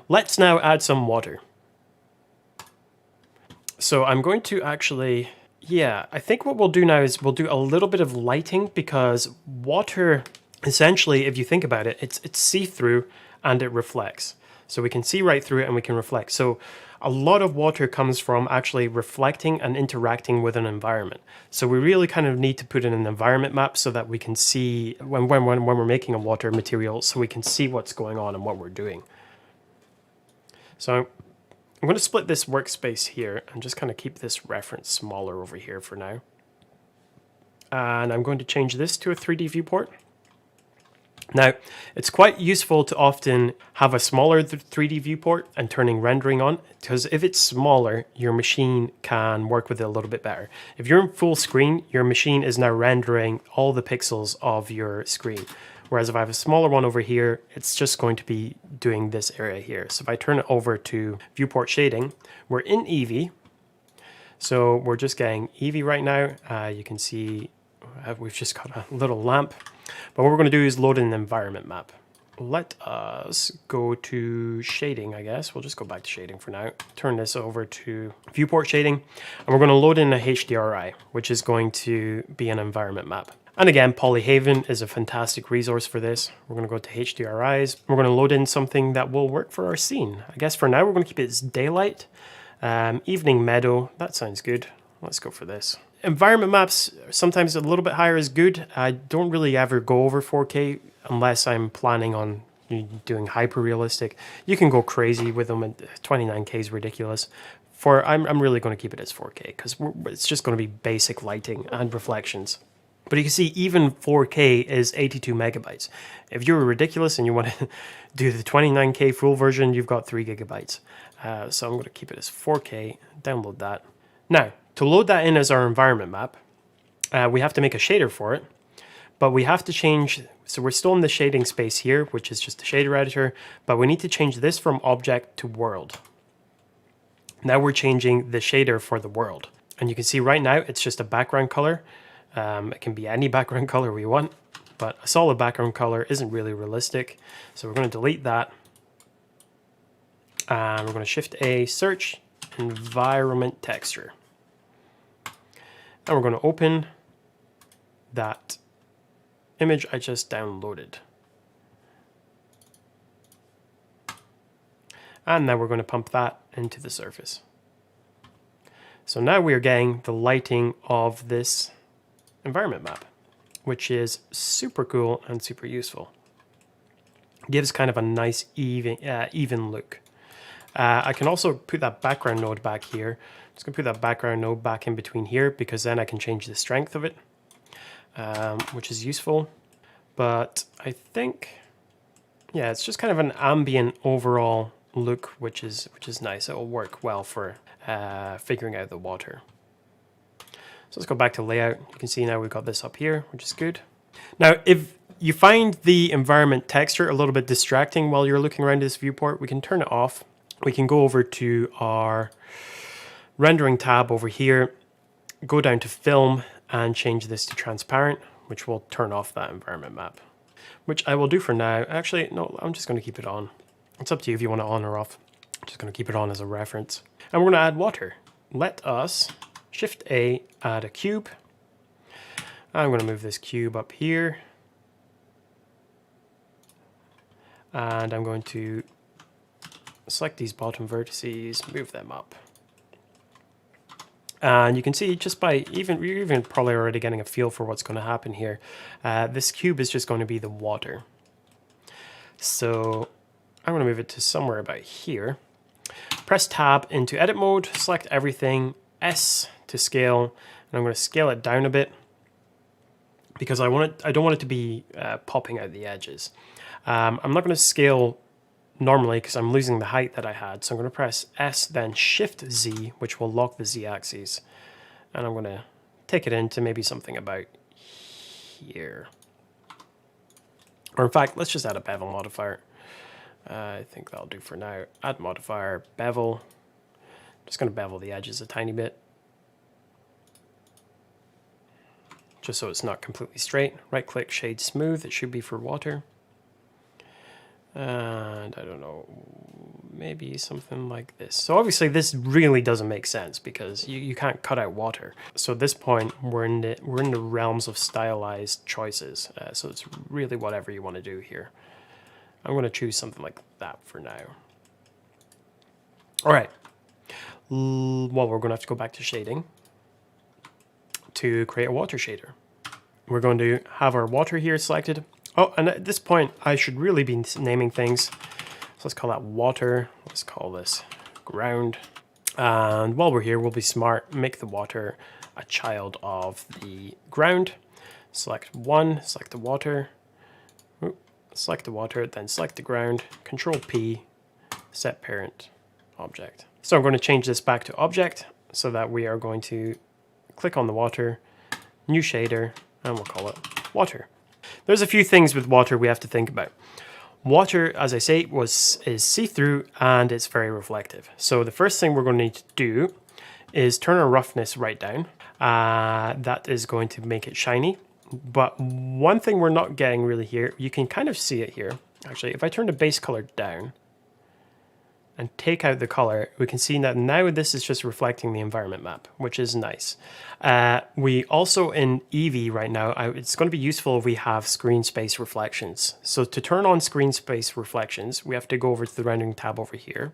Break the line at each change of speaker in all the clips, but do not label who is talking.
Let's now add some water. So I'm going to actually, yeah, I think what we'll do now is we'll do a little bit of lighting, because water, essentially, if you think about it, it's see-through and it reflects. So we can see right through it and we can reflect. So a lot of water comes from actually reflecting and interacting with an environment. So we really kind of need to put in an environment map so that we can see when we're making a water material, so we can see what's going on and what we're doing. So I'm going to split this workspace here and just kind of keep this reference smaller over here for now. And I'm going to change this to a 3D viewport. Now, it's quite useful to often have a smaller 3D viewport and turning rendering on, because if it's smaller, your machine can work with it a little bit better. If you're in full screen, your machine is now rendering all the pixels of your screen. Whereas if I have a smaller one over here, it's just going to be doing this area here. So if I turn it over to viewport shading, we're in Eevee. So we're just getting Eevee right now. You can see we've just got a little lamp. But what we're going to do is load an environment map. Let us go to shading, I guess. We'll just go back to shading for now. Turn this over to viewport shading. And we're going to load in a HDRI, which is going to be an environment map. And again, Polyhaven is a fantastic resource for this. We're going to go to HDRIs. We're going to load in something that will work for our scene. I guess for now, we're going to keep it as daylight. Evening meadow, that sounds good. Let's go for this. Environment maps, sometimes a little bit higher is good. I don't really ever go over 4K unless I'm planning on doing hyper realistic. You can go crazy with them, and 29K is ridiculous. I'm really going to keep it as 4K because it's just going to be basic lighting and reflections. But you can see even 4K is 82 megabytes. If you're ridiculous and you want to do the 29K full version, you've got 3 gigabytes. So I'm going to keep it as 4K, download that. Now, to load that in as our environment map, we have to make a shader for it, but we have to change, so we're still in the shading space here, which is just the shader editor, but we need to change this from object to world. Now we're changing the shader for the world. And you can see right now, it's just a background color. It can be any background color we want, but a solid background color isn't really realistic. So we're going to delete that. And we're going to Shift A, search, environment texture. And we're going to open that image I just downloaded. And now we're going to pump that into the surface. So now we are getting the lighting of this environment map, which is super cool and super useful. Gives kind of a nice even look. I can also put that background node back here. I'm just going to put that background node back in between here, because then I can change the strength of it, which is useful. But I think, yeah, it's just kind of an ambient overall look, which is nice. It will work well for figuring out the water. So let's go back to layout. You can see now we've got this up here, which is good. Now, if you find the environment texture a little bit distracting while you're looking around this viewport, we can turn it off. We can go over to our rendering tab over here, go down to film and change this to transparent, which will turn off that environment map, which I will do for now. Actually, no, I'm just going to keep it on. It's up to you if you want it on or off. I'm just going to keep it on as a reference. And we're going to add water. Let us Shift A, add a cube. I'm going to move this cube up here. And I'm going to select these bottom vertices, move them up. And you can see just by you're even probably already getting a feel for what's going to happen here. This cube is just going to be the water. So I'm going to move it to somewhere about here. Press tab into edit mode, select everything, S to scale, and I'm going to scale it down a bit because I don't want it to be popping out the edges. I'm not going to scale normally because I'm losing the height that I had. So I'm going to press S, then Shift Z, which will lock the Z axis. And I'm going to take it into maybe something about here. Or in fact, let's just add a bevel modifier. I think that'll do for now. Add modifier, bevel. Just going to bevel the edges a tiny bit. Just so it's not completely straight. Right click, shade smooth. It should be for water. And I don't know, maybe something like this. So obviously this really doesn't make sense because you can't cut out water. So at this point, we're in the realms of stylized choices. So it's really whatever you want to do here. I'm going to choose something like that for now. All right. Well, we're going to have to go back to shading to create a water shader. We're going to have our water here selected. Oh, and at this point, I should really be naming things. So let's call that water. Let's call this ground. And while we're here, we'll be smart. Make the water a child of the ground. Select one, select the water. Select the water, then select the ground. Control P, set parent object. So I'm going to change this back to object so that we are going to click on the water, new shader, and we'll call it water. There's a few things with water we have to think about. Water, as I say, is see-through and it's very reflective. So the first thing we're going to need to do is turn our roughness right down. That is going to make it shiny. But one thing we're not getting really here, you can kind of see it here. Actually, if I turn the base color down and take out the color, we can see that now this is just reflecting the environment map, which is nice. We also in Eevee right now, it's going to be useful if we have screen space reflections. So to turn on screen space reflections, we have to go over to the rendering tab over here.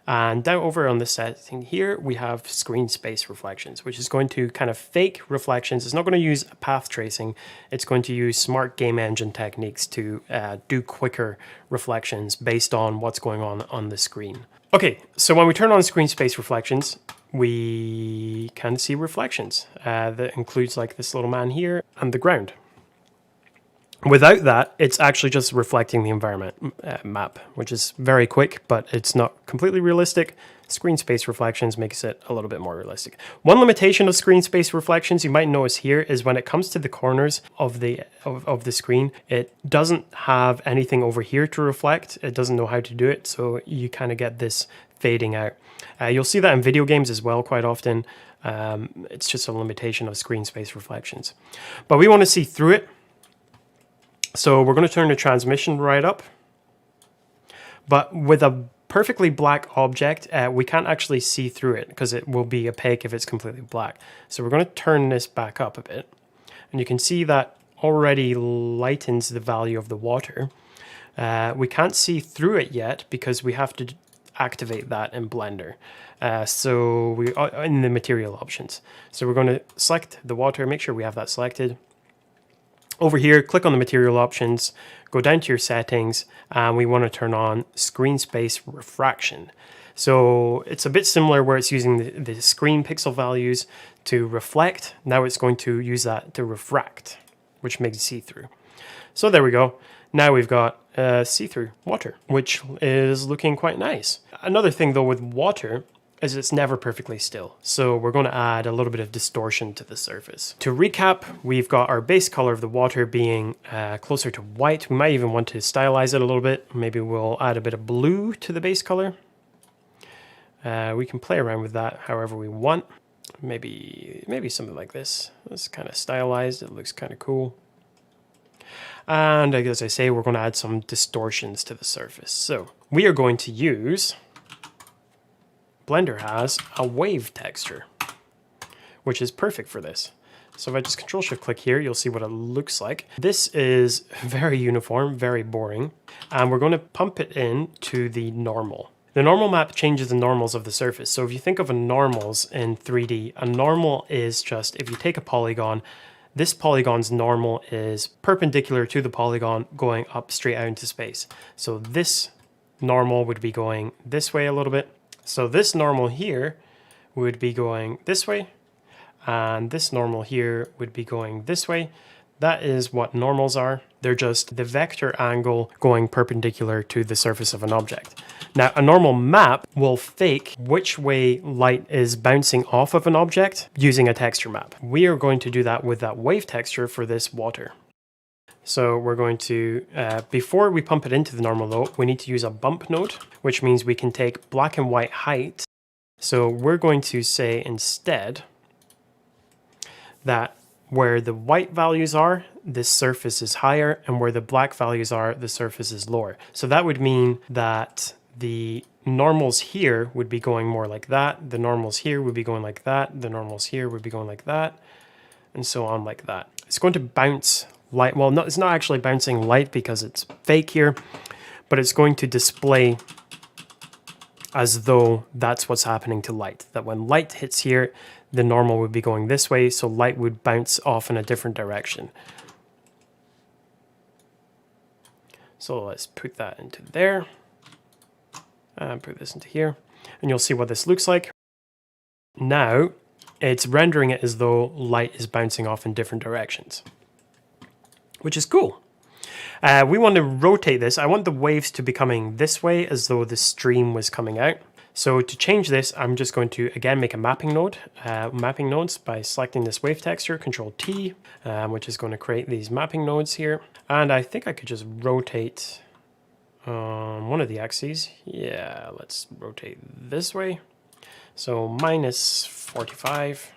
And down over on the setting here, we have screen space reflections, which is going to kind of fake reflections. It's not going to use path tracing. It's going to use smart game engine techniques to do quicker reflections based on what's going on the screen. Okay, so when we turn on screen space reflections, we can see reflections. That includes like this little man here and the ground. Without that, it's actually just reflecting the environment map, which is very quick, but it's not completely realistic. Screen space reflections makes it a little bit more realistic. One limitation of screen space reflections you might notice here is when it comes to the corners of the screen, it doesn't have anything over here to reflect. It doesn't know how to do it, so you kind of get this fading out. You'll see that in video games as well quite often. It's just a limitation of screen space reflections. But we want to see through it. So we're going to turn the transmission right up. But with a perfectly black object, we can't actually see through it because it will be opaque if it's completely black. So we're going to turn this back up a bit. And you can see that already lightens the value of the water. We can't see through it yet because we have to activate that in Blender. So we are in the material options. So we're going to select the water, make sure we have that selected. Over here, click on the material options, go down to your settings, and we want to turn on screen space refraction. So it's a bit similar where it's using the screen pixel values to reflect. Now it's going to use that to refract, which makes it see-through. So there we go. Now we've got see-through water, which is looking quite nice. Another thing though with water is it's never perfectly still. So we're going to add a little bit of distortion to the surface. To recap, we've got our base color of the water being closer to white. We might even want to stylize it a little bit. Maybe we'll add a bit of blue to the base color. We can play around with that however we want. Maybe something like this. It's kind of stylized. It looks kind of cool. And as I say, we're going to add some distortions to the surface. So we are going to use... Blender has a wave texture, which is perfect for this. So if I just Control-Shift-Click here, you'll see what it looks like. This is very uniform, very boring, and we're going to pump it in to the normal. The normal map changes the normals of the surface. So if you think of a normals in 3D, a normal is just, if you take a polygon, this polygon's normal is perpendicular to the polygon going up straight out into space. So this normal would be going this way a little bit. So this normal here would be going this way, and this normal here would be going this way. That is what normals are. They're just the vector angle going perpendicular to the surface of an object. Now, a normal map will fake which way light is bouncing off of an object using a texture map. We are going to do that with that wave texture for this water. So we're going to, before we pump it into the normal though, we need to use a bump node, which means we can take black and white height. So we're going to say instead that where the white values are, this surface is higher, and where the black values are, the surface is lower. So that would mean that the normals here would be going more like that. The normals here would be going like that. The normals here would be going like that, and so on like that. It's going to bounce light. Well, no, it's not actually bouncing light because it's fake here, but it's going to display as though that's what's happening to light. That when light hits here, the normal would be going this way, so light would bounce off in a different direction. So let's put that into there, and put this into here, and you'll see what this looks like. Now, it's rendering it as though light is bouncing off in different directions, which is cool. We want to rotate this. I want the waves to be coming this way as though the stream was coming out. So to change this, I'm just going to, again, make a mapping node, mapping nodes by selecting this wave texture, Control T, which is going to create these mapping nodes here. And I think I could just rotate one of the axes. Yeah, let's rotate this way. So minus 45,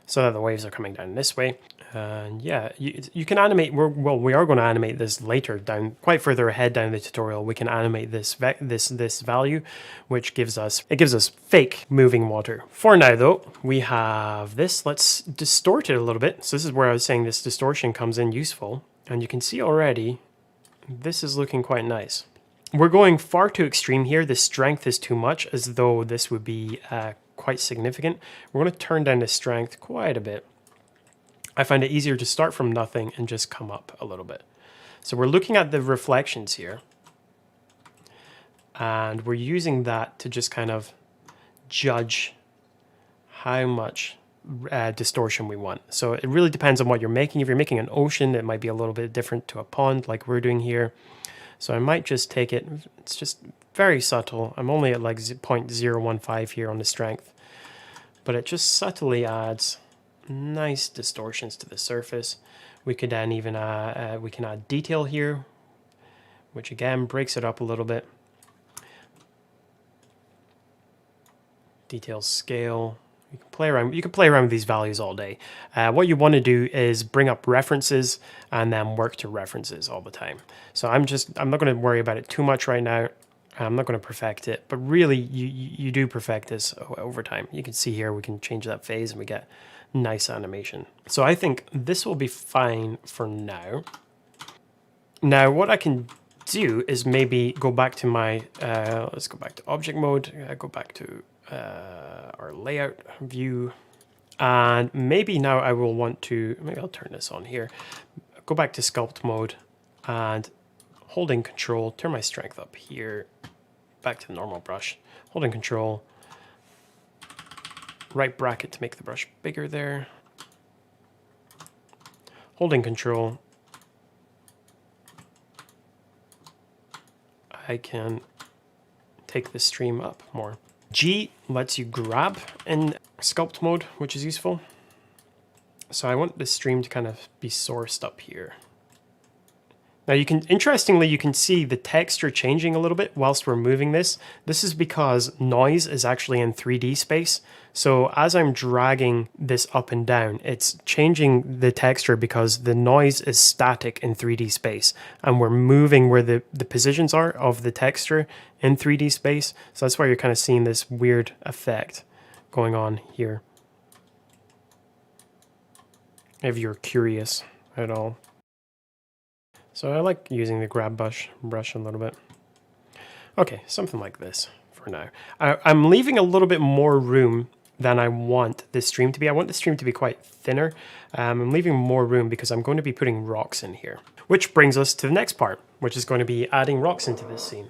so that the waves are coming down this way. And yeah, you can animate, we are going to animate this later down, quite further ahead down the tutorial. We can animate this value, which gives us fake moving water. For now though, we have this. Let's distort it a little bit. So this is where I was saying this distortion comes in useful. And you can see already, this is looking quite nice. We're going far too extreme here. The strength is too much, as though this would be quite significant. We're going to turn down the strength quite a bit. I find it easier to start from nothing and just come up a little bit. So we're looking at the reflections here, and we're using that to just kind of judge how much distortion we want. So it really depends on what you're making. If you're making an ocean, it might be a little bit different to a pond like we're doing here. So I might just take it, it's just very subtle. I'm only at like 0.015 here on the strength, but it just subtly adds nice distortions to the surface. We could then even we can add detail here, which again breaks it up a little bit. Detail scale. You can play around. You can play around with these values all day. What you want to do is bring up references and then work to references all the time. So I'm not going to worry about it too much right now. I'm not going to perfect it, but really you do perfect this over time. You can see here we can change that phase and we get nice animation. So I think this will be fine for now. Now what I can do is maybe go back to my, let's go back to object mode, go back to our layout view, and maybe now I will want to, maybe I'll turn this on here, go back to sculpt mode and holding control, turn my strength up here, back to the normal brush, holding control, right bracket to make the brush bigger there, holding control, I can take the stream up more. G lets you grab in sculpt mode, which is useful. So I want the stream to kind of be sourced up here. Now you can, interestingly, you can see the texture changing a little bit whilst we're moving this. This is because noise is actually in 3D space. So as I'm dragging this up and down, it's changing the texture because the noise is static in 3D space. And we're moving where the positions are of the texture in 3D space. So that's why you're kind of seeing this weird effect going on here, if you're curious at all. So I like using the grab brush a little bit. Okay, something like this for now. I'm leaving a little bit more room than I want this stream to be. I want the stream to be quite thinner. I'm leaving more room because I'm going to be putting rocks in here. Which brings us to the next part, which is going to be adding rocks into this scene.